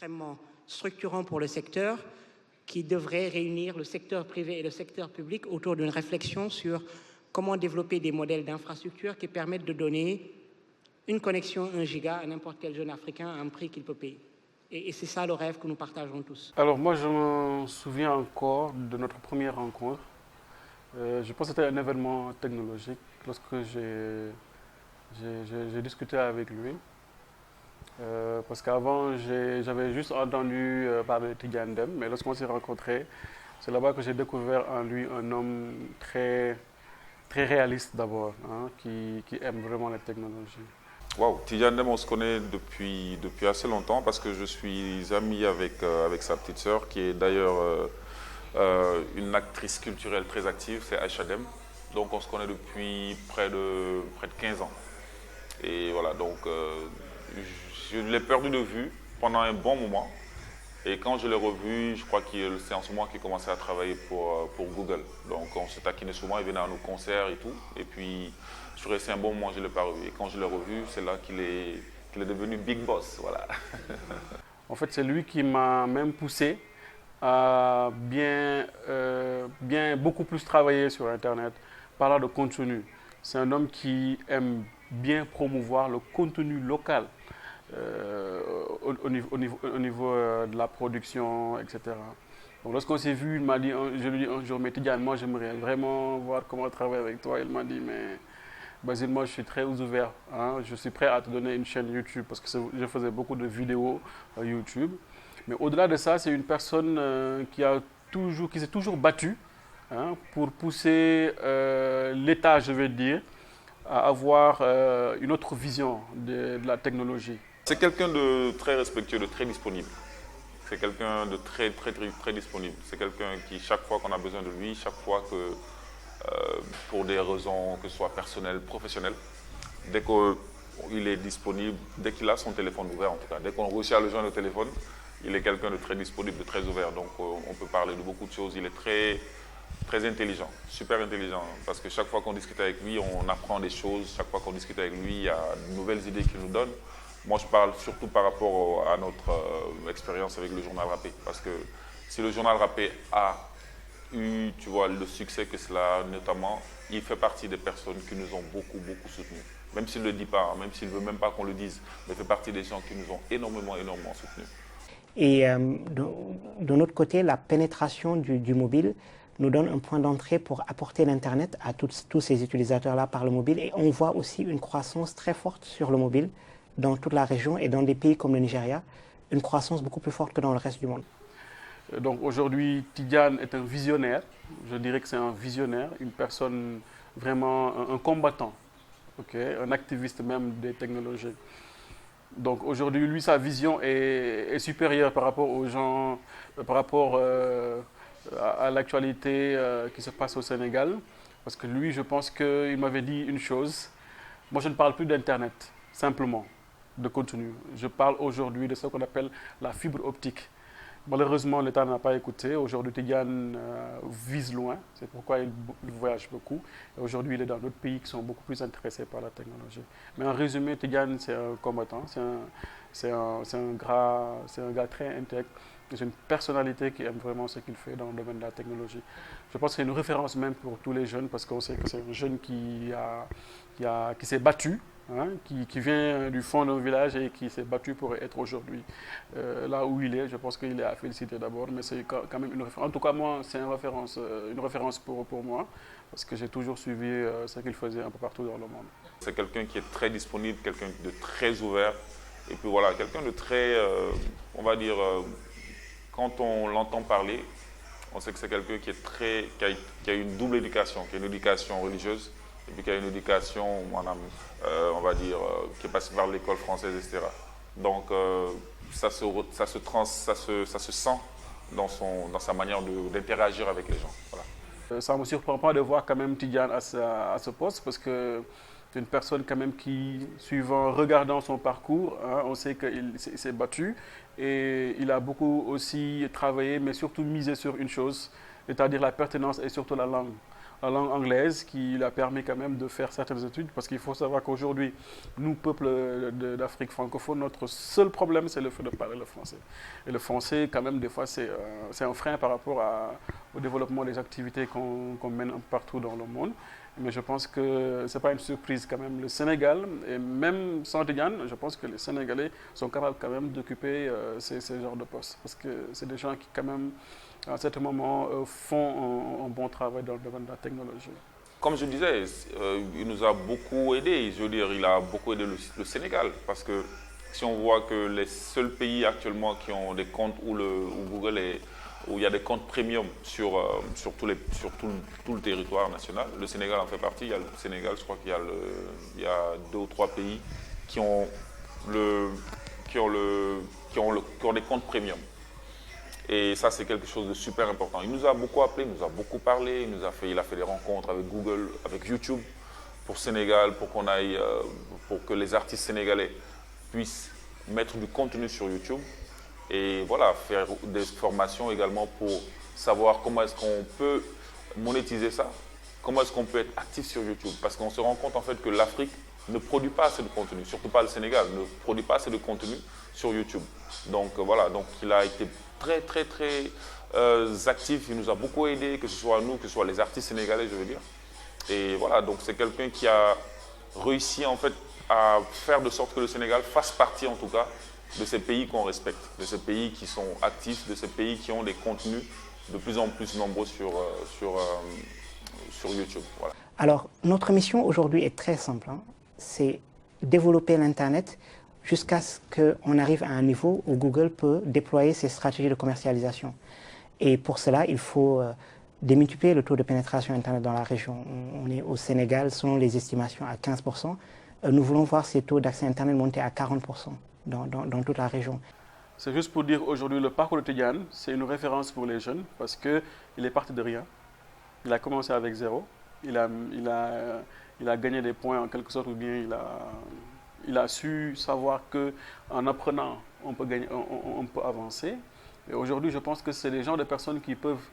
extrêmement structurant pour le secteur qui devrait réunir le secteur privé et le secteur public autour d'une réflexion sur comment développer des modèles d'infrastructure qui permettent de donner une connexion 1 giga à n'importe quel jeune Africain à un prix qu'il peut payer. Et c'est ça le rêve que nous partageons tous. Alors moi, je me souviens encore de notre première rencontre. Je pense que c'était un événement technologique lorsque j'ai discuté avec lui. Parce qu'avant, j'avais juste entendu parler de Tidiane Dème, mais lorsqu'on s'est rencontrés, c'est là-bas que j'ai découvert en lui un homme très, très réaliste d'abord, hein, qui aime vraiment la technologie. Wow, Tidiane Dème, on se connaît depuis assez longtemps parce que je suis ami avec sa petite sœur qui est d'ailleurs une actrice culturelle très active, c'est Aïcha Dème. Donc on se connaît depuis près de 15 ans. Et voilà, donc je l'ai perdu de vue pendant un bon moment. Et quand je l'ai revu, je crois que c'est en ce moment qu'il commençait à travailler pour Google. Donc on se taquinait souvent, il venait à nos concerts et tout. Et puis je suis resté un bon moment, je ne l'ai pas revu. Et quand je l'ai revu, c'est là qu'il est devenu Big Boss. Voilà. En fait, c'est lui qui m'a même poussé à beaucoup plus travailler sur Internet, parlant de contenu. C'est un homme qui aime bien promouvoir le contenu local au niveau de la production, etc. Donc lorsqu'on s'est vu, il m'a dit, je lui ai dit un jour, mais Tidiane, moi j'aimerais vraiment voir comment travailler avec toi. Il m'a dit, mais Basile, moi je suis très ouvert, hein. Je suis prêt à te donner une chaîne YouTube parce que je faisais beaucoup de vidéos YouTube. Mais au-delà de ça, c'est une personne qui s'est toujours battue, hein, pour pousser l'État, je vais dire, à avoir une autre vision de la technologie. C'est quelqu'un de très respectueux, de très disponible. C'est quelqu'un de très, très, très, très disponible. C'est quelqu'un qui, chaque fois qu'on a besoin de lui, chaque fois que, pour des raisons que ce soit personnelles, professionnelles, dès qu'il est disponible, dès qu'il a son téléphone ouvert en tout cas, dès qu'on réussit à le joindre au téléphone, il est quelqu'un de très disponible, de très ouvert. Donc on peut parler de beaucoup de choses. Il est très, très intelligent, super intelligent. Parce que chaque fois qu'on discute avec lui, on apprend des choses. Chaque fois qu'on discute avec lui, il y a de nouvelles idées qu'il nous donne. Moi, je parle surtout par rapport à notre expérience avec le journal Rappé. Parce que si le journal Rappé a eu, tu vois, le succès que cela, notamment, il fait partie des personnes qui nous ont beaucoup, beaucoup soutenus. Même s'il ne le dit pas, même s'il ne veut même pas qu'on le dise, mais il fait partie des gens qui nous ont énormément, énormément soutenus. Et de notre côté, la pénétration du mobile nous donne un point d'entrée pour apporter l'Internet à tous ces utilisateurs-là par le mobile. Et on voit aussi une croissance très forte sur le mobile dans toute la région et dans des pays comme le Nigeria, une croissance beaucoup plus forte que dans le reste du monde. Donc aujourd'hui, Tidiane est un visionnaire. Je dirais que c'est un visionnaire, une personne vraiment, un combattant, okay, un activiste même des technologies. Donc aujourd'hui, lui, sa vision est supérieure par rapport aux gens, par rapport à l'actualité qui se passe au Sénégal. Parce que lui, je pense qu'il m'avait dit une chose. Moi, je ne parle plus d'Internet, simplement, de contenu. Je parle aujourd'hui de ce qu'on appelle la fibre optique. Malheureusement, l'État n'a pas écouté. Aujourd'hui, Tidiane vise loin. C'est pourquoi il voyage beaucoup. Et aujourd'hui, il est dans d'autres pays qui sont beaucoup plus intéressés par la technologie. Mais en résumé, Tidiane, c'est un combattant. C'est un gars très intègre. C'est une personnalité qui aime vraiment ce qu'il fait dans le domaine de la technologie. Je pense que c'est une référence même pour tous les jeunes parce qu'on sait que c'est un jeune qui s'est battu, hein, qui vient du fond d'un village et qui s'est battu pour être aujourd'hui là où il est. Je pense qu'il est à féliciter d'abord, mais c'est quand même une référence. En tout cas, moi, c'est une référence pour moi parce que j'ai toujours suivi ce qu'il faisait un peu partout dans le monde. C'est quelqu'un qui est très disponible, quelqu'un de très ouvert et puis voilà, quelqu'un de très, on va dire, quand on l'entend parler, on sait que c'est quelqu'un qui a une double éducation, qui a une éducation religieuse et puis qui a une éducation, on va dire, qui est passée par l'école française, etc. Donc ça se sent dans sa manière d'interagir avec les gens. Voilà. Ça ne me surprend pas de voir quand même Tidiane à ce poste parce que c'est une personne quand même qui, regardant son parcours, hein, on sait qu'il s'est battu et il a beaucoup aussi travaillé, mais surtout misé sur une chose, c'est-à-dire la pertinence et surtout la langue. la langue anglaise qui lui a permis quand même de faire certaines études. Parce qu'il faut savoir qu'aujourd'hui, nous, peuple d'Afrique francophone, notre seul problème, c'est le fait de parler le français. Et le français, quand même, des fois, c'est un frein par rapport au développement des activités qu'on mène partout dans le monde. Mais je pense que ce n'est pas une surprise quand même. Le Sénégal, et même sans Tidiane, je pense que les Sénégalais sont capables quand même d'occuper ces genres de postes. Parce que c'est des gens qui quand même, à certains moments, font un bon travail dans le domaine de la technologie. Comme je disais, il nous a beaucoup aidé. Je veux dire, il a beaucoup aidé le Sénégal. Parce que si on voit que les seuls pays actuellement qui ont des comptes où Google est, où il y a des comptes premium sur tout le territoire national. Le Sénégal en fait partie. Il y a le Sénégal, je crois qu'il y a 2 ou 3 pays qui ont des comptes premium. Et ça, c'est quelque chose de super important. Il nous a beaucoup appelé, il nous a beaucoup parlé, il a fait des rencontres avec Google, avec YouTube pour Sénégal, pour que les artistes sénégalais puissent mettre du contenu sur YouTube. Et voilà, faire des formations également pour savoir comment est-ce qu'on peut monétiser ça, comment est-ce qu'on peut être actif sur YouTube. Parce qu'on se rend compte en fait que l'Afrique ne produit pas assez de contenu, surtout pas le Sénégal, ne produit pas assez de contenu sur YouTube. Donc voilà, donc il a été très actif, il nous a beaucoup aidé, que ce soit nous, que ce soit les artistes sénégalais, je veux dire. Et voilà, donc c'est quelqu'un qui a réussi en fait à faire de sorte que le Sénégal fasse partie en tout cas de ces pays qu'on respecte, de ces pays qui sont actifs, de ces pays qui ont des contenus de plus en plus nombreux sur YouTube. Voilà. Alors, notre mission aujourd'hui est très simple, hein. C'est développer l'Internet jusqu'à ce qu'on arrive à un niveau où Google peut déployer ses stratégies de commercialisation. Et pour cela, il faut démultiplier le taux de pénétration Internet dans la région. On est au Sénégal, selon les estimations, à 15%. Nous voulons voir ces taux d'accès Internet monter à 40%. Dans toute la région. C'est juste pour dire aujourd'hui, le parcours de Tidiane, c'est une référence pour les jeunes parce qu'il est parti de rien. Il a commencé avec 0. Il a gagné des points en quelque sorte, ou bien il a su savoir qu'en apprenant, on peut avancer. Et aujourd'hui, je pense que c'est les genres de personnes qui peuvent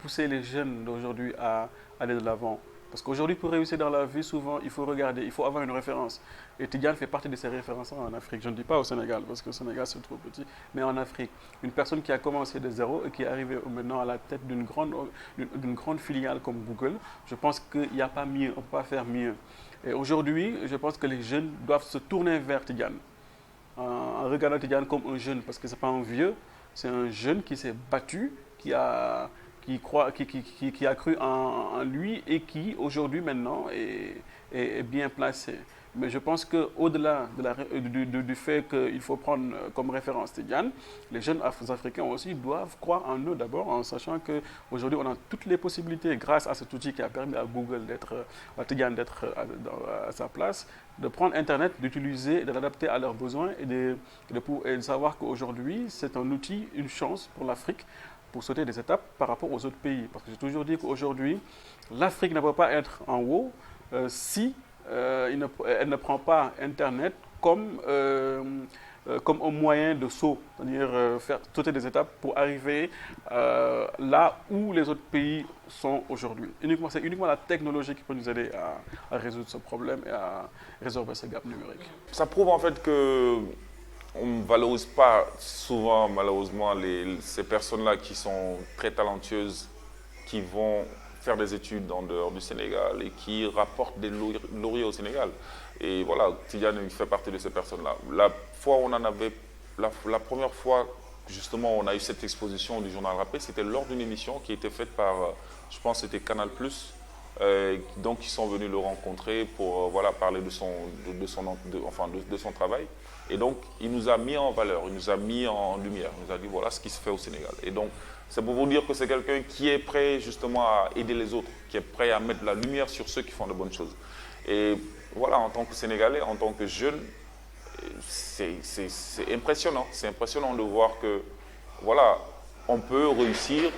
pousser les jeunes d'aujourd'hui à aller de l'avant. Parce qu'aujourd'hui, pour réussir dans la vie, souvent, il faut regarder, il faut avoir une référence. Et Tidiane fait partie de ces références en Afrique. Je ne dis pas au Sénégal, parce que le Sénégal, c'est trop petit, mais en Afrique. Une personne qui a commencé de 0 et qui est arrivée maintenant à la tête d'une grande filiale comme Google, je pense qu'il n'y a pas mieux, on ne peut pas faire mieux. Et aujourd'hui, je pense que les jeunes doivent se tourner vers Tidiane, en regardant Tidiane comme un jeune, parce que ce n'est pas un vieux, c'est un jeune qui s'est battu, qui a cru en lui et qui aujourd'hui maintenant est bien placé. Mais je pense qu'au-delà du fait qu'il faut prendre comme référence Tidiane, les jeunes africains aussi doivent croire en eux d'abord, en sachant qu'aujourd'hui on a toutes les possibilités grâce à cet outil qui a permis à Google à Tidiane d'être à sa place, de prendre Internet, d'utiliser, de l'adapter à leurs besoins et de savoir qu'aujourd'hui c'est un outil, une chance pour l'Afrique pour sauter des étapes par rapport aux autres pays. Parce que j'ai toujours dit qu'aujourd'hui, l'Afrique ne peut pas être en haut si elle ne prend pas Internet comme un moyen de saut, c'est-à-dire faire sauter des étapes pour arriver là où les autres pays sont aujourd'hui. C'est uniquement la technologie qui peut nous aider à résoudre ce problème et à résorber ce gap numérique. Ça prouve en fait que on ne valorise pas souvent, malheureusement, ces personnes-là qui sont très talentueuses, qui vont faire des études en dehors du Sénégal et qui rapportent des lauriers au Sénégal. Et voilà, Tidiane fait partie de ces personnes-là. La première fois, justement, on a eu cette exposition du journal Rappé, c'était lors d'une émission qui était faite par, je pense, c'était Canal+. Donc, ils sont venus le rencontrer pour parler de son travail. Et donc, il nous a mis en valeur, il nous a mis en lumière, il nous a dit voilà ce qui se fait au Sénégal. Et donc, c'est pour vous dire que c'est quelqu'un qui est prêt justement à aider les autres, qui est prêt à mettre la lumière sur ceux qui font de bonnes choses. Et voilà, en tant que Sénégalais, en tant que jeune, c'est impressionnant. C'est impressionnant de voir que, voilà, on peut réussir,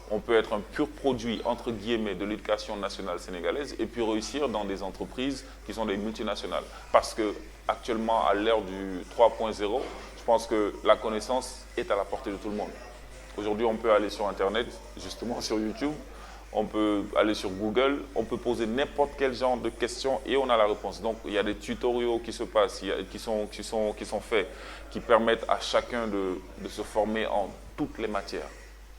on peut être un pur produit, entre guillemets, de l'éducation nationale sénégalaise et puis réussir dans des entreprises qui sont des multinationales. Parce que actuellement, à l'ère du 3.0, je pense que la connaissance est à la portée de tout le monde. Aujourd'hui, on peut aller sur Internet, justement sur YouTube, on peut aller sur Google, on peut poser n'importe quel genre de questions et on a la réponse. Donc, il y a des tutoriaux qui se passent, qui sont faits, qui permettent à chacun de se former en toutes les matières.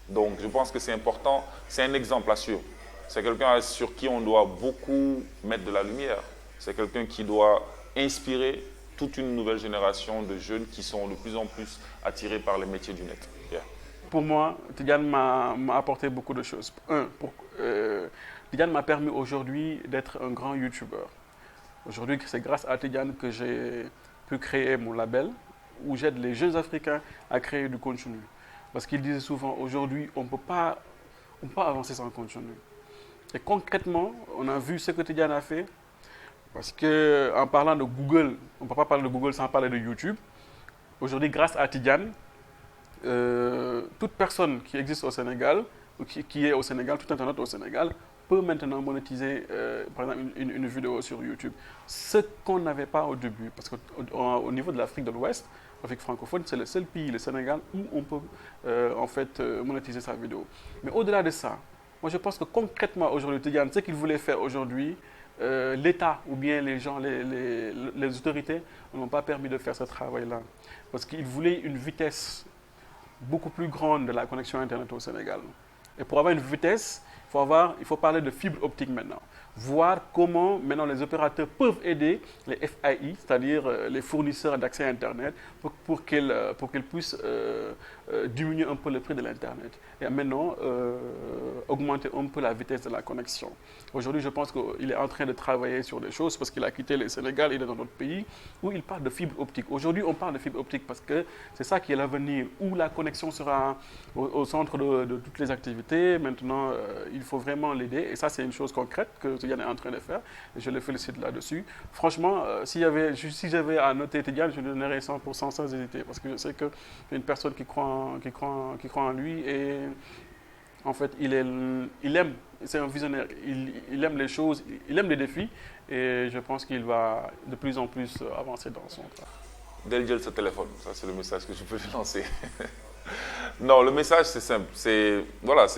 Donc, je pense que c'est important. C'est un exemple à suivre. C'est quelqu'un sur qui on doit beaucoup mettre de la lumière. C'est quelqu'un qui doit inspirer toute une nouvelle génération de jeunes qui sont de plus en plus attirés par les métiers du net. Yeah. Pour moi, Tidiane m'a apporté beaucoup de choses. Tidiane m'a permis aujourd'hui d'être un grand YouTuber. Aujourd'hui, c'est grâce à Tidiane que j'ai pu créer mon label où j'aide les jeunes Africains à créer du contenu. Parce qu'il disait souvent, aujourd'hui, on ne peut pas avancer sans contenu. Et concrètement, on a vu ce que Tidiane a fait. Parce qu'en parlant de Google, on ne peut pas parler de Google sans parler de YouTube. Aujourd'hui, grâce à Tidiane, toute personne qui existe au Sénégal, ou qui est au Sénégal, tout Internet au Sénégal, peut maintenant monétiser, par exemple, une vidéo sur YouTube. Ce qu'on n'avait pas au début, parce qu'au niveau de l'Afrique de l'Ouest, l'Afrique francophone, c'est le seul pays, le Sénégal, où on peut en fait monétiser sa vidéo. Mais au-delà de ça, moi je pense que concrètement aujourd'hui, Tidiane, ce qu'il voulait faire aujourd'hui, l'État ou bien les gens, les autorités n'ont pas permis de faire ce travail-là. Parce qu'ils voulaient une vitesse beaucoup plus grande de la connexion Internet au Sénégal. Et pour avoir une vitesse, il faut parler de fibre optique maintenant. Voir comment maintenant les opérateurs peuvent aider les FAI, c'est-à-dire les fournisseurs d'accès à Internet, pour qu'ils puissent diminuer un peu le prix de l'Internet. Et maintenant, augmenter un peu la vitesse de la connexion. Aujourd'hui, je pense qu'il est en train de travailler sur des choses parce qu'il a quitté le Sénégal, il est dans d'autres pays où il parle de fibre optique. Aujourd'hui, on parle de fibre optique parce que c'est ça qui est l'avenir, où la connexion sera au centre de toutes les activités. Maintenant, il faut vraiment l'aider. Et ça, c'est une chose concrète que Tidiane est en train de faire. Et je le félicite là-dessus. Franchement, si j'avais à noter Tidiane, je lui donnerais 100% sans hésiter. Parce que je sais que c'est une personne qui croit en lui. Et en fait, il aime, c'est un visionnaire. Il aime les choses, il aime les défis. Et je pense qu'il va de plus en plus avancer dans son travail. Dès gel ce téléphone, ça c'est le message que je peux lui lancer. Non, le message c'est simple. C'est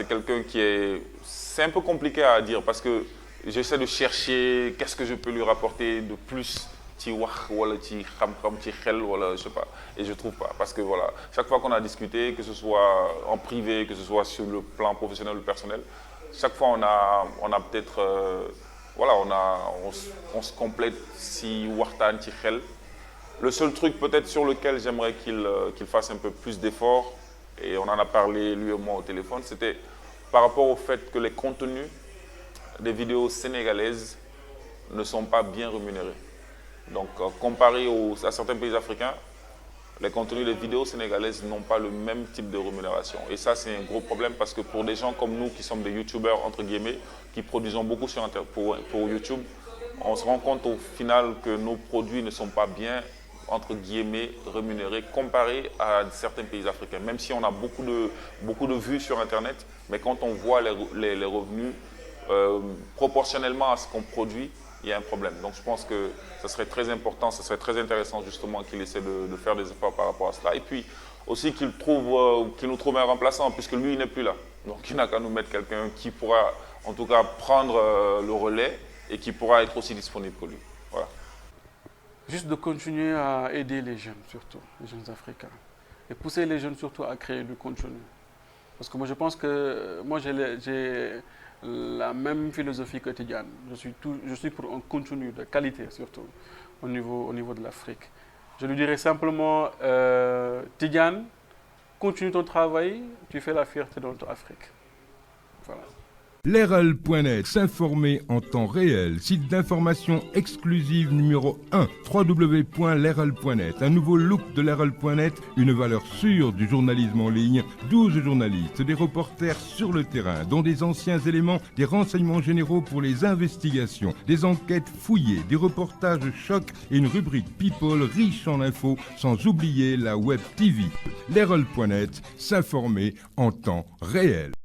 quelqu'un qui est... C'est un peu compliqué à dire parce que j'essaie de chercher qu'est-ce que je peux lui rapporter de plus. Ci wax wala ci xam-xam ci xel wala je sais pas, et je trouve pas parce que voilà, chaque fois qu'on a discuté, que ce soit en privé, que ce soit sur le plan professionnel ou personnel, chaque fois on a peut-être on se complète si waxtaan ci xel. Le seul truc peut-être sur lequel j'aimerais qu'il fasse un peu plus d'efforts, et on en a parlé lui et moi au téléphone, c'était par rapport au fait que les contenus des vidéos sénégalaises ne sont pas bien rémunérés. Donc, comparé à certains pays africains, les contenus des vidéos sénégalaises n'ont pas le même type de rémunération. Et ça, c'est un gros problème parce que pour des gens comme nous qui sommes des youtubeurs, entre guillemets, qui produisons beaucoup pour YouTube, on se rend compte au final que nos produits ne sont pas bien, entre guillemets, rémunérés comparé à certains pays africains. Même si on a beaucoup de vues sur Internet, mais quand on voit les revenus proportionnellement à ce qu'on produit, il y a un problème. Donc je pense que ça serait très important, ça serait très intéressant justement qu'il essaie de faire des efforts par rapport à cela. Et puis aussi qu'il nous trouve un remplaçant, puisque lui il n'est plus là. Donc il n'a qu'à nous mettre quelqu'un qui pourra en tout cas prendre le relais et qui pourra être aussi disponible que lui. Voilà. Juste de continuer à aider les jeunes, surtout les jeunes africains. Et pousser les jeunes surtout à créer du contenu. Parce que moi je pense que j'ai la même philosophie que Tidiane. Je suis pour un contenu de qualité, surtout au niveau de l'Afrique. Je lui dirais simplement, Tidiane, continue ton travail, tu fais la fierté de notre Afrique. Voilà. Leral.net, s'informer en temps réel. Site d'information exclusive numéro 1, www.leral.net. Un nouveau look de Leral.net, une valeur sûre du journalisme en ligne. 12 journalistes, des reporters sur le terrain, dont des anciens éléments, des renseignements généraux pour les investigations, des enquêtes fouillées, des reportages chocs et une rubrique People riche en infos, sans oublier la Web TV. Leral.net, s'informer en temps réel.